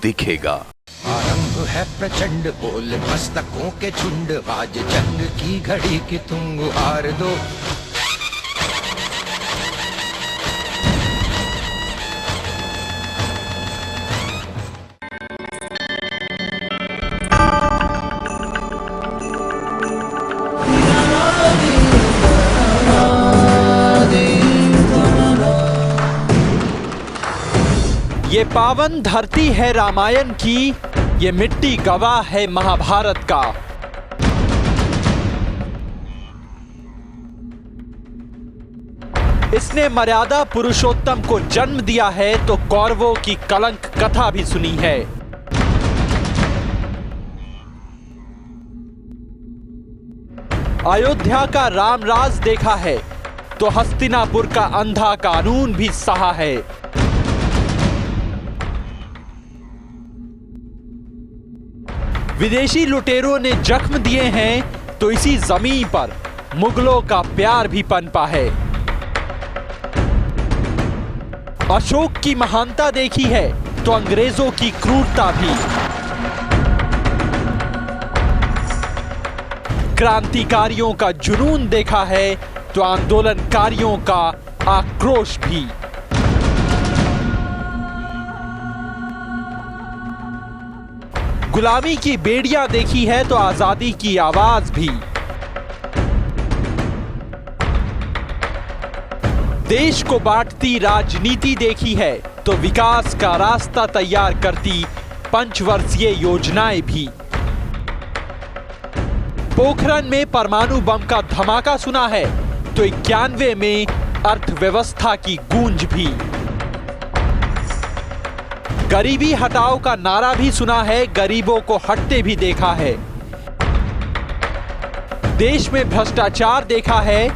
दिखेगा। आरंभ है प्रचंड, बोल मस्तकों के झुंड, आज जंग की घड़ी की तुम गुहार दो। ये पावन धरती है रामायण की, ये मिट्टी गवाह है महाभारत का। इसने मर्यादा पुरुषोत्तम को जन्म दिया है तो कौरवों की कलंक कथा भी सुनी है। अयोध्या का रामराज देखा है तो हस्तिनापुर का अंधा कानून भी सहा है। विदेशी लुटेरों ने जख्म दिए हैं तो इसी जमीन पर मुगलों का प्यार भी पनपा है। अशोक की महानता देखी है तो अंग्रेजों की क्रूरता भी। क्रांतिकारियों का जुनून देखा है तो आंदोलनकारियों का आक्रोश भी। गुलामी की बेड़ियां देखी है तो आजादी की आवाज भी। देश को बांटती राजनीति देखी है तो विकास का रास्ता तैयार करती पंचवर्षीय योजनाएं भी। पोखरण में परमाणु बम का धमाका सुना है तो 91 में अर्थव्यवस्था की गूंज भी। गरीबी हटाओ का नारा भी सुना है, गरीबों को हटते भी देखा है। देश में भ्रष्टाचार देखा है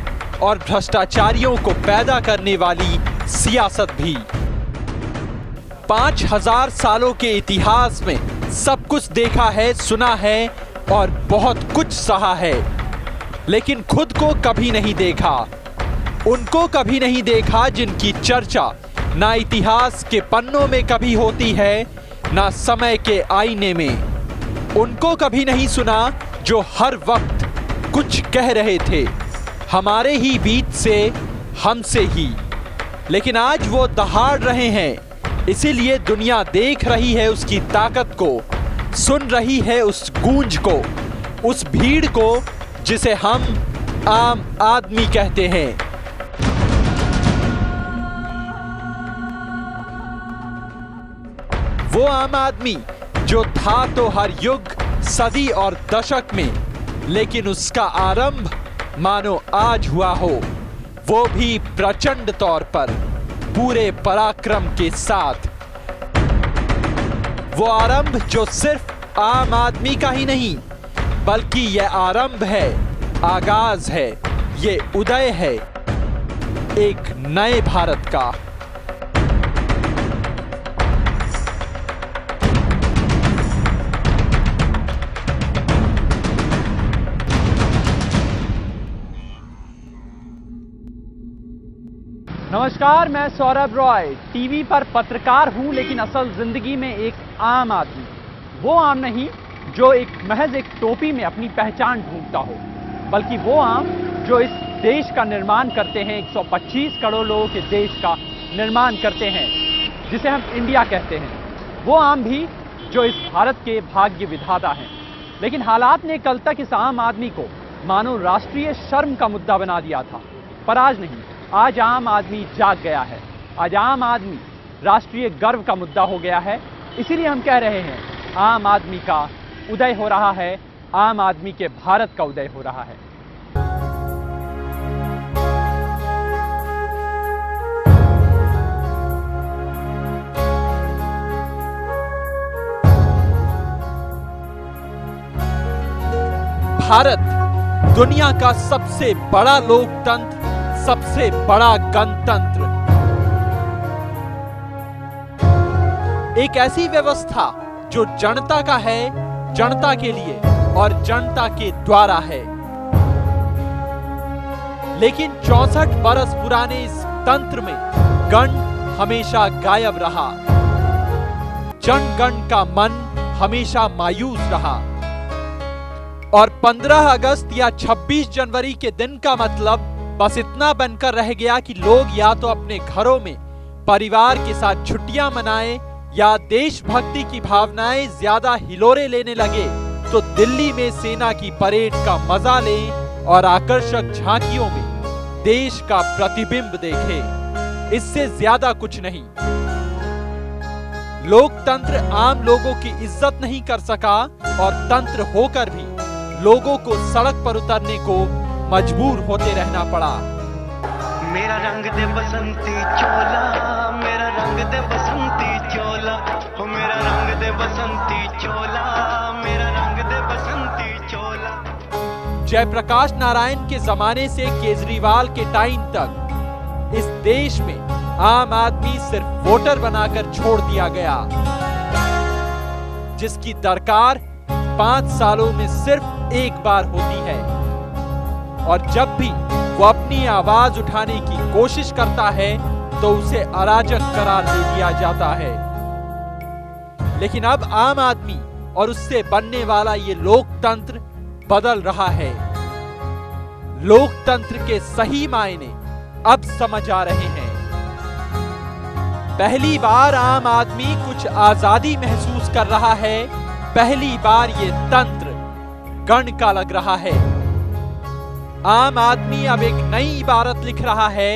और भ्रष्टाचारियों को पैदा करने वाली सियासत भी। 5000 सालों के इतिहास में सब कुछ देखा है, सुना है और बहुत कुछ सहा है, लेकिन खुद को कभी नहीं देखा। उनको कभी नहीं देखा जिनकी चर्चा ना इतिहास के पन्नों में कभी होती है ना समय के आईने में। उनको कभी नहीं सुना जो हर वक्त कुछ कह रहे थे, हमारे ही बीच से, हमसे ही, लेकिन आज वो दहाड़ रहे हैं। इसीलिए दुनिया देख रही है उसकी ताकत को, सुन रही है उस गूंज को, उस भीड़ को जिसे हम आम आदमी कहते हैं। वो आम आदमी जो था तो हर युग, सदी और दशक में, लेकिन उसका आरंभ मानो आज हुआ हो, वो भी प्रचंड तौर पर, पूरे पराक्रम के साथ। वो आरंभ जो सिर्फ आम आदमी का ही नहीं, बल्कि यह आरंभ है, आगाज है, ये उदय है एक नए भारत का। नमस्कार, मैं सौरभ रॉय। टीवी पर पत्रकार हूं, लेकिन असल जिंदगी में एक आम आदमी। वो आम नहीं जो महज एक टोपी में अपनी पहचान ढूंढता हो, बल्कि वो आम जो इस देश का निर्माण करते हैं, 125 करोड़ लोगों के देश का निर्माण करते हैं, जिसे हम इंडिया कहते हैं। वो आम भी जो इस भारत के भाग्य विधाता हैं। लेकिन हालात ने कल तक इस आम आदमी को मानो राष्ट्रीय शर्म का मुद्दा बना दिया था, पर आज नहीं। आज आम आदमी जाग गया है। आज आम आदमी राष्ट्रीय गर्व का मुद्दा हो गया है। इसीलिए हम कह रहे हैं आम आदमी का उदय हो रहा है, आम आदमी के भारत का उदय हो रहा है। भारत दुनिया का सबसे बड़ा लोकतंत्र, सबसे बड़ा गणतंत्र, एक ऐसी व्यवस्था जो जनता का है, जनता के लिए और जनता के द्वारा है। लेकिन 64 बरस पुराने इस तंत्र में गण हमेशा गायब रहा। जनगण का मन हमेशा मायूस रहा। और 15 अगस्त या 26 जनवरी के दिन का मतलब बस इतना बनकर रह गया कि लोग या तो अपने घरों में परिवार के साथ छुट्टियां मनाएं या देशभक्ति की भावनाएं ज्यादा हिलोरे लेने लगे तो दिल्ली में सेना की परेड का मजा लें और आकर्षक झांकियों में देश का प्रतिबिंब देखें। इससे ज्यादा कुछ नहीं। लोकतंत्र आम लोगों की इज्जत नहीं कर सका और तंत्र होकर भी लोगों को सड़क पर उतरने को मजबूर होते रहना पड़ा। मेरा रंग दे बसंती चोला, मेरा रंग दे बसंती चोला, हो मेरा रंग दे बसंती चोला, मेरा रंग दे बसंती चोला। जयप्रकाश नारायण के जमाने से केजरीवाल के टाइम तक इस देश में आम आदमी सिर्फ वोटर बनाकर छोड़ दिया गया, जिसकी दरकार 5 सालों में सिर्फ एक बार होती है। और जब भी वो अपनी आवाज उठाने की कोशिश करता है तो उसे अराजक करार दे दिया जाता है। लेकिन अब आम आदमी और उससे बनने वाला ये लोकतंत्र बदल रहा है। लोकतंत्र के सही मायने अब समझ आ रहे हैं। पहली बार आम आदमी कुछ आजादी महसूस कर रहा है। पहली बार ये तंत्र गण का लग रहा है। आम आदमी अब एक नई इबारत लिख रहा है।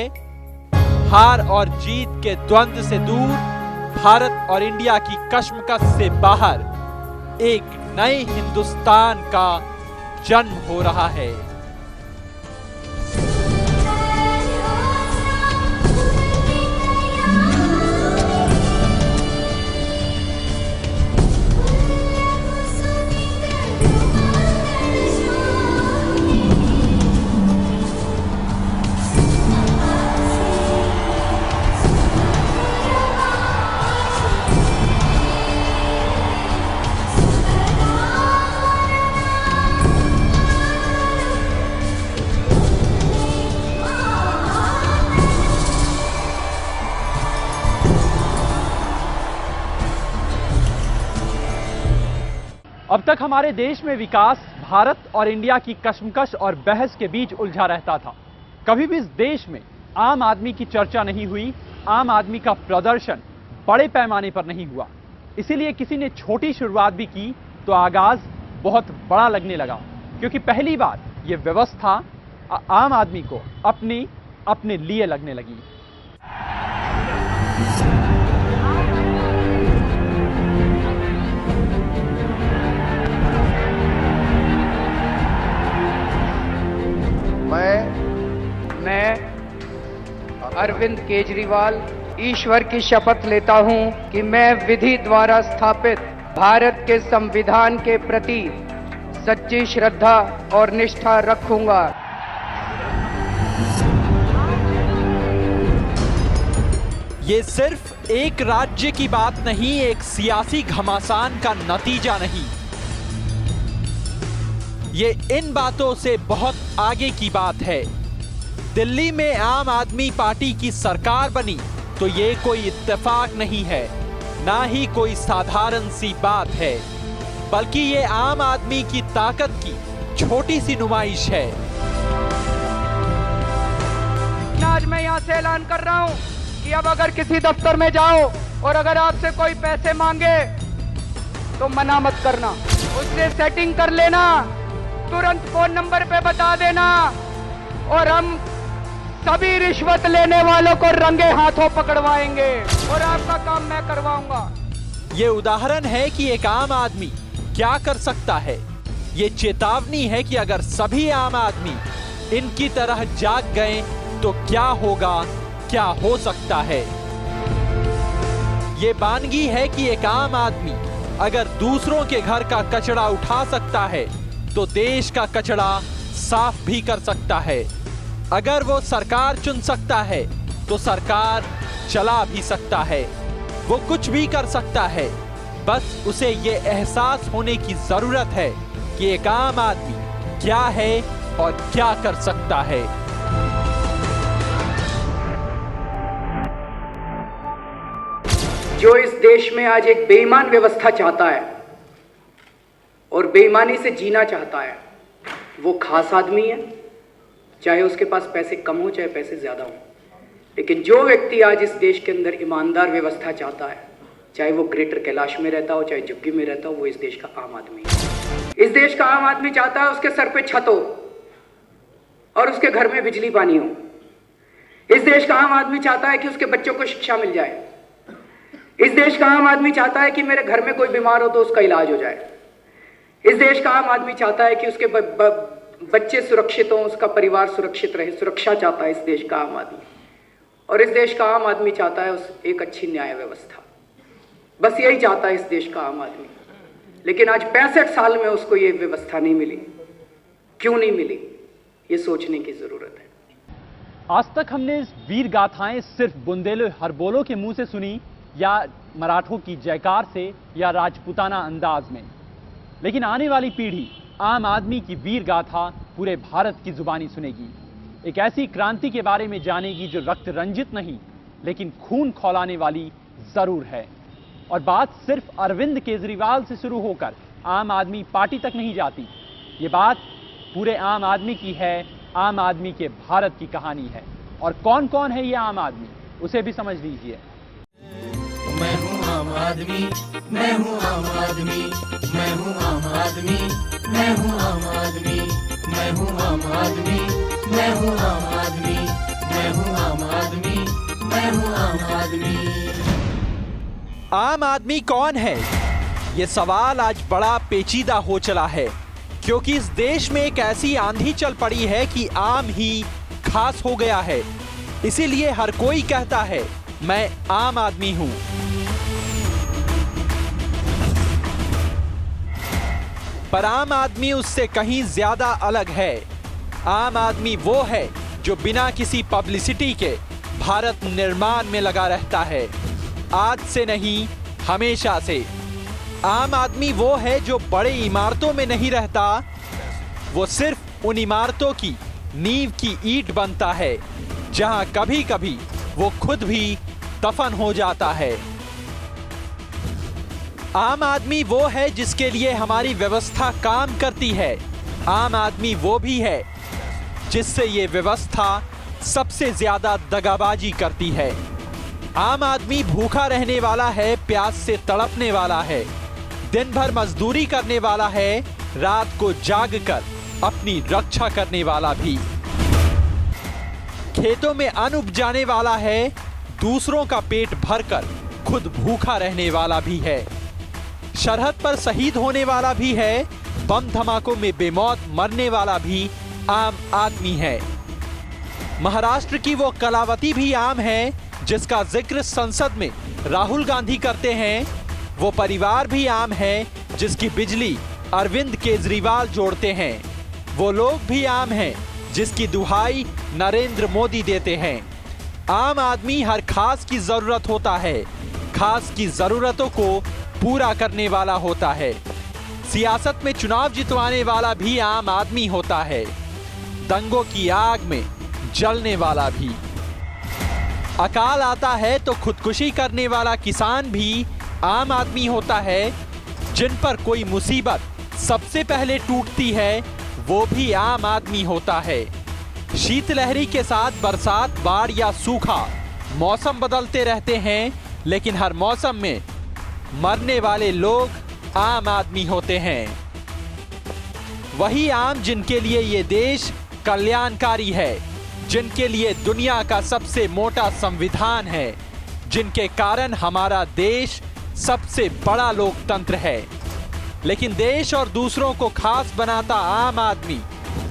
हार और जीत के द्वंद्व से दूर, भारत और इंडिया की कश्मकश से बाहर एक नए हिंदुस्तान का जन्म हो रहा है। अब तक हमारे देश में विकास भारत और इंडिया की कशमकश और बहस के बीच उलझा रहता था। कभी भी इस देश में आम आदमी की चर्चा नहीं हुई, आम आदमी का प्रदर्शन बड़े पैमाने पर नहीं हुआ। इसीलिए किसी ने छोटी शुरुआत भी की तो आगाज बहुत बड़ा लगने लगा, क्योंकि पहली बार ये व्यवस्था आम आदमी को अपने लिए लगने लगी। मैं अरविंद केजरीवाल ईश्वर की शपथ लेता हूं कि मैं विधि द्वारा स्थापित भारत के संविधान के प्रति सच्ची श्रद्धा और निष्ठा रखूंगा। ये सिर्फ एक राज्य की बात नहीं, एक सियासी घमासान का नतीजा नहीं, ये इन बातों से बहुत आगे की बात है। दिल्ली में आम आदमी पार्टी की सरकार बनी तो ये कोई इत्तेफाक नहीं है, ना ही कोई साधारण सी बात है, बल्कि ये आम आदमी की ताकत की छोटी सी नुमाइश है। आज मैं यहाँ से ऐलान कर रहा हूँ कि अब अगर किसी दफ्तर में जाओ और अगर आपसे कोई पैसे मांगे तो मना मत करना, उससे सेटिंग कर लेना, तुरंत फोन नंबर पे बता देना और हम सभी रिश्वत लेने वालों को रंगे हाथों पकड़वाएंगे और आपका काम मैं करवाऊंगा। ये उदाहरण है कि एक आम आदमी क्या कर सकता है। ये चेतावनी है कि अगर सभी आम आदमी इनकी तरह जाग गए तो क्या होगा, क्या हो सकता है। ये बानगी है कि एक आम आदमी अगर दूसरों के घर का कचरा उठा सकता है तो देश का कचरा साफ भी कर सकता है। अगर वो सरकार चुन सकता है तो सरकार चला भी सकता है। वो कुछ भी कर सकता है, बस उसे ये एहसास होने की जरूरत है कि एक आम आदमी क्या है और क्या कर सकता है। जो इस देश में आज एक बेईमान व्यवस्था चाहता है और बेईमानी से जीना चाहता है, वो खास आदमी है, चाहे उसके पास पैसे कम हो चाहे पैसे ज्यादा हो। लेकिन जो व्यक्ति आज इस देश के अंदर ईमानदार व्यवस्था चाहता है, चाहे वो ग्रेटर कैलाश में रहता हो चाहे झुग्गी में रहता हो, वो इस देश का आम आदमी है। इस देश का आम आदमी चाहता है उसके सर पे छत हो और उसके घर में बिजली पानी हो। इस देश का आम आदमी चाहता है कि उसके बच्चों को शिक्षा मिल जाए। इस देश का आम आदमी चाहता है कि मेरे घर में कोई बीमार हो तो उसका इलाज हो जाए। इस देश का आम आदमी चाहता है कि उसके बच्चे सुरक्षित हों, उसका परिवार सुरक्षित रहे। सुरक्षा चाहता है इस देश का आम आदमी। और इस देश का आम आदमी चाहता है एक अच्छी न्याय व्यवस्था। बस यही चाहता है इस देश का आम आदमी। लेकिन आज 65 साल में उसको ये व्यवस्था नहीं मिली। क्यों नहीं मिली, ये सोचने की जरूरत है। आज तक हमने इस वीर गाथाएं सिर्फ बुंदेलो हरबोलों के मुंह से सुनी, या मराठों की जयकार से, या राजपूताना अंदाज में। लेकिन आने वाली पीढ़ी आम आदमी की वीर गाथा पूरे भारत की जुबानी सुनेगी। एक ऐसी क्रांति के बारे में जानेगी जो रक्त रंजित नहीं लेकिन खून खौलाने वाली जरूर है। और बात सिर्फ अरविंद केजरीवाल से शुरू होकर आम आदमी पार्टी तक नहीं जाती। ये बात पूरे आम आदमी की है, आम आदमी के भारत की कहानी है। और कौन कौन है ये आम आदमी, उसे भी समझ लीजिए। मैं हूँ आम आदमी, मैं हूँ आम आदमी, मैं हूँ आम आदमी, मैं हूँ आम आदमी, मैं हूँ आम आदमी, मैं हूँ आम आदमी, मैं हूँ आम आदमी, मैं हूँ आम आदमी। आम आदमी कौन है, ये सवाल आज बड़ा पेचीदा हो चला है, क्योंकि इस देश में एक ऐसी आंधी चल पड़ी है कि आम ही खास हो गया है। इसीलिए हर कोई कहता है मैं आम आदमी हूं। पर आम आदमी उससे कहीं ज्यादा अलग है। आम आदमी वो है जो बिना किसी पब्लिसिटी के भारत निर्माण में लगा रहता है, आज से नहीं हमेशा से। आम आदमी वो है जो बड़े इमारतों में नहीं रहता, वो सिर्फ उन इमारतों की नींव की ईंट बनता है जहां कभी कभी वो खुद भी दफन हो जाता है। आम आदमी वो है जिसके लिए हमारी व्यवस्था काम करती है। आम आदमी वो भी है जिससे ये व्यवस्था सबसे ज्यादा दगाबाजी करती है। आम आदमी भूखा रहने वाला है, प्यास से तड़पने वाला है, दिन भर मजदूरी करने वाला है, रात को जागकर अपनी रक्षा करने वाला भी। खेतों में अन्न उपजाने वाला है, दूसरों का पेट भरकर खुद भूखा रहने वाला भी है। सरहद पर शहीद होने वाला भी है, बम धमाकों में बेमौत मरने वाला भी आम आदमी है। महाराष्ट्र की वो कलावती भी आम है जिसका जिक्र संसद में राहुल गांधी करते हैं। वो परिवार भी आम है जिसकी बिजली अरविंद केजरीवाल जोड़ते हैं। वो लोग भी आम हैं जिसकी दुहाई नरेंद्र मोदी देते हैं। आम आदमी हर खास की जरूरत होता है, खास की जरूरतों को पूरा करने वाला होता है। सियासत में चुनाव जितवाने वाला भी आम आदमी होता है, दंगों की आग में जलने वाला भी। अकाल आता है तो खुदकुशी करने वाला किसान भी आम आदमी होता है। जिन पर कोई मुसीबत सबसे पहले टूटती है वो भी आम आदमी होता है। शीतलहरी के साथ बरसात, बाढ़ या सूखा, मौसम बदलते रहते हैं, लेकिन हर मौसम में मरने वाले लोग आम आदमी होते हैं। वही आम जिनके लिए ये देश कल्याणकारी है, जिनके लिए दुनिया का सबसे मोटा संविधान है, जिनके कारण हमारा देश सबसे बड़ा लोकतंत्र है। लेकिन देश और दूसरों को खास बनाता आम आदमी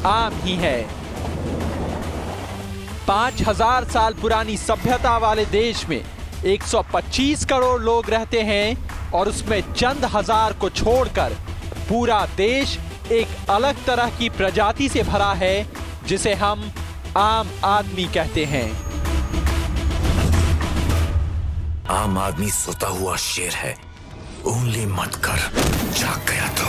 आम ही है। 5000 साल पुरानी सभ्यता वाले देश में 125 करोड़ लोग रहते हैं और उसमें चंद हजार को छोड़कर पूरा देश एक अलग तरह की प्रजाति से भरा है जिसे हम आम आदमी कहते हैं। आम आदमी सोता हुआ शेर है, उंगली मत कर, जाग गया तो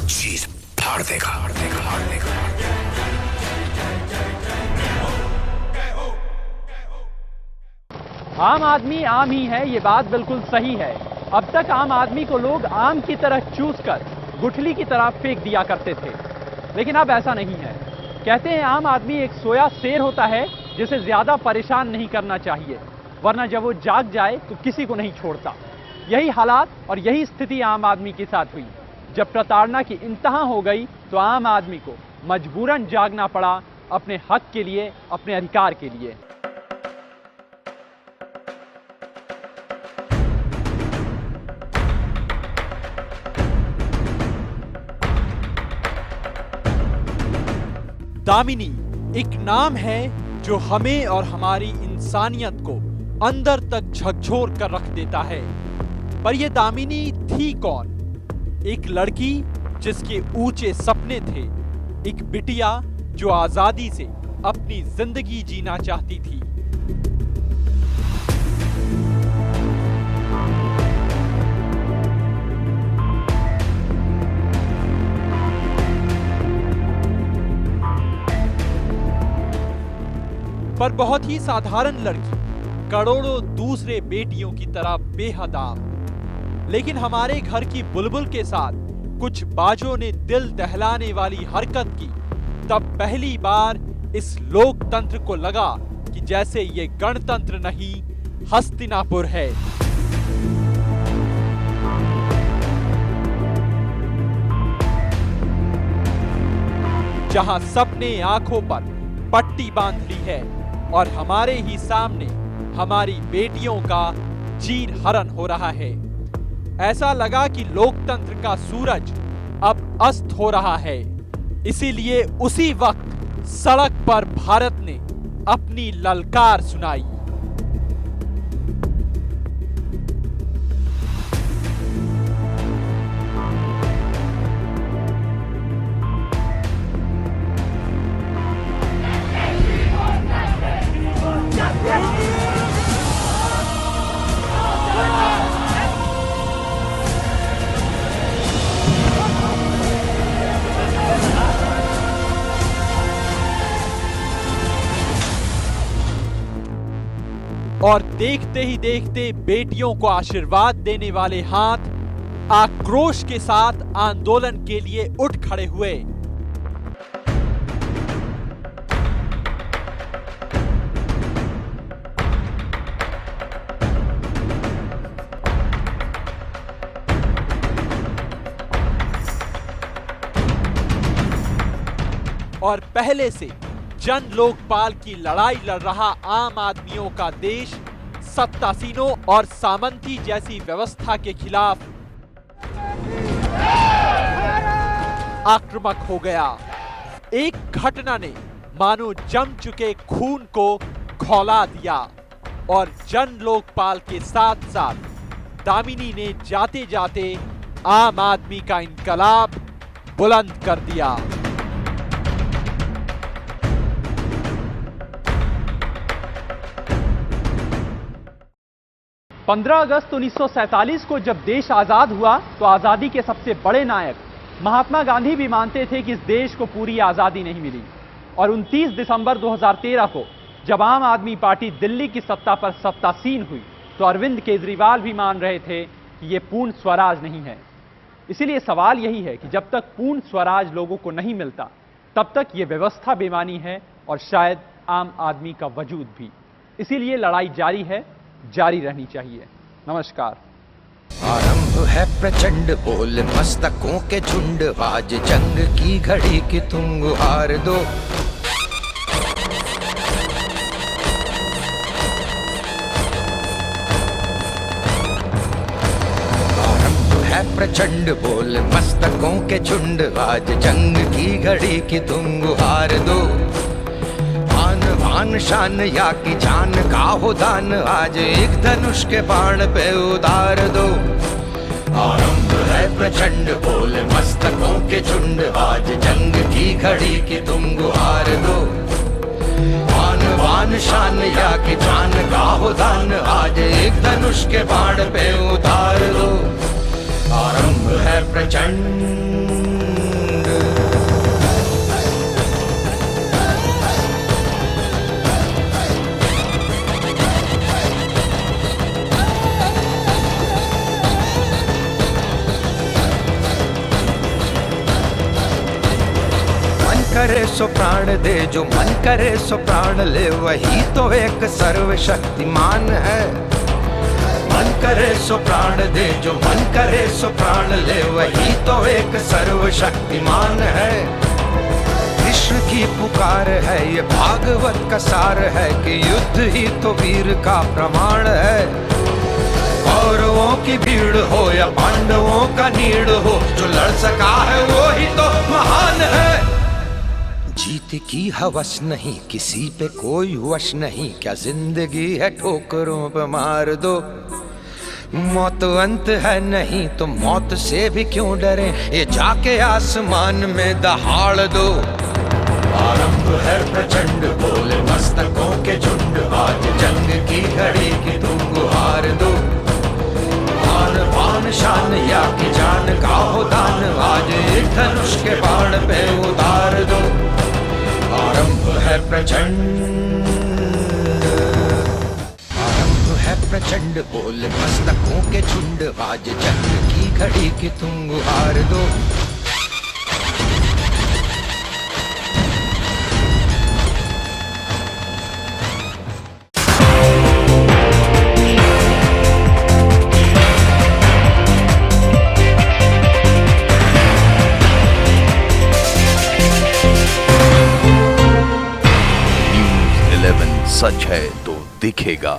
चीर फाड़ देगा, फाड़ देगा, फाड़ देगा। आम आदमी आम ही है, ये बात बिल्कुल सही है। अब तक आम आदमी को लोग आम की तरह चूस कर गुठली की तरह फेंक दिया करते थे, लेकिन अब ऐसा नहीं है। कहते हैं आम आदमी एक सोया शेर होता है जिसे ज्यादा परेशान नहीं करना चाहिए, वरना जब वो जाग जाए तो किसी को नहीं छोड़ता। यही हालात और यही स्थिति आम आदमी के साथ हुई। जब प्रताड़ना की इंतहा हो गई तो आम आदमी को मजबूरन जागना पड़ा अपने हक के लिए, अपने अधिकार के लिए। दामिनी एक नाम है जो हमें और हमारी इंसानियत को अंदर तक झकझोर कर रख देता है। पर यह दामिनी थी कौन? एक लड़की जिसके ऊंचे सपने थे, एक बिटिया जो आजादी से अपनी जिंदगी जीना चाहती थी। पर बहुत ही साधारण लड़की, करोड़ों दूसरे बेटियों की तरह बेहदाम। लेकिन हमारे घर की बुलबुल के साथ कुछ बाजों ने दिल दहलाने वाली हरकत की, तब पहली बार इस लोकतंत्र को लगा कि जैसे ये गणतंत्र नहीं, हस्तिनापुर है। जहां सबने आंखों पर पट्टी बांध ली है और हमारे ही सामने हमारी बेटियों का चीर हरण हो रहा है। ऐसा लगा कि लोकतंत्र का सूरज अब अस्त हो रहा है। इसीलिए उसी वक्त सड़क पर भारत ने अपनी ललकार सुनाई। और देखते ही देखते बेटियों को आशीर्वाद देने वाले हाथ आक्रोश के साथ आंदोलन के लिए उठ खड़े हुए। और पहले से जन लोकपाल की लड़ाई लड़ रहा आम आदमियों का देश सत्तासीनों और सामंती जैसी व्यवस्था के खिलाफ आक्रामक हो गया। एक घटना ने मानो जम चुके खून को खौला दिया और जन लोकपाल के साथ साथ दामिनी ने जाते जाते आम आदमी का इनकलाब बुलंद कर दिया। 15 अगस्त 1947 को जब देश आजाद हुआ तो आजादी के सबसे बड़े नायक महात्मा गांधी भी मानते थे कि इस देश को पूरी आजादी नहीं मिली। और 29 दिसंबर 2013 को जब आम आदमी पार्टी दिल्ली की सत्ता पर सत्तासीन हुई तो अरविंद केजरीवाल भी मान रहे थे कि यह पूर्ण स्वराज नहीं है। इसीलिए सवाल यही है कि जब तक पूर्ण स्वराज लोगों को नहीं मिलता तब तक यह व्यवस्था बेमानी है और शायद आम आदमी का वजूद भी। इसीलिए लड़ाई जारी है, जारी रहनी चाहिए। नमस्कार। आरंभ है प्रचंड बोल मस्तकों के झुंड, आज जंग की घड़ी की तुम गुहार दो। आरंभ है प्रचंड बोल मस्तकों के झुंड, आज जंग की घड़ी की तुम गुहार दो। आन शान या की जान का हो दान, आज एक धनुष के बाण पे उतार दो। आरंभ है प्रचंड बोल मस्तकों के झुंड, आज जंग की घड़ी की तुम गुहार दो। आन शान या की जान का हो दान, आज एक धनुष के बाण पे उतार दो। आरंभ है प्रचंड। करे सो प्राण दे, जो मन करे सो प्राण ले, वही तो एक सर्वशक्तिमान है। मन करे सो प्राण दे, जो मन करे सो प्राण ले, वही तो एक सर्वशक्तिमान है। कृष्ण की पुकार है, ये भागवत का सार है कि युद्ध ही तो वीर का प्रमाण है। कौरवों की भीड़ हो या पांडवों का नीड़ हो, जो लड़ सका है वो ही तो महान है। जीत की हवस नहीं, किसी पे कोई वश नहीं, क्या जिंदगी है ठोकरों पे मार दो। मौत अंत है नहीं तो मौत से भी क्यों डरे, ये जाके आसमान में दहाड़ दो। आरंभ है प्रचंड, बोले मस्तकों के झुंड, आज जंग की घड़ी की तुम गुहार दो। आन बान शान या की जान का हो दान, आज एक धनुष के बाण पे उतार दो। आरंभ है प्रचंड, आरंभ है प्रचंड, बोले मस्तकों के झुंड, आज जंग की घड़ी की तुम गुहार दो। सच है तो दिखेगा।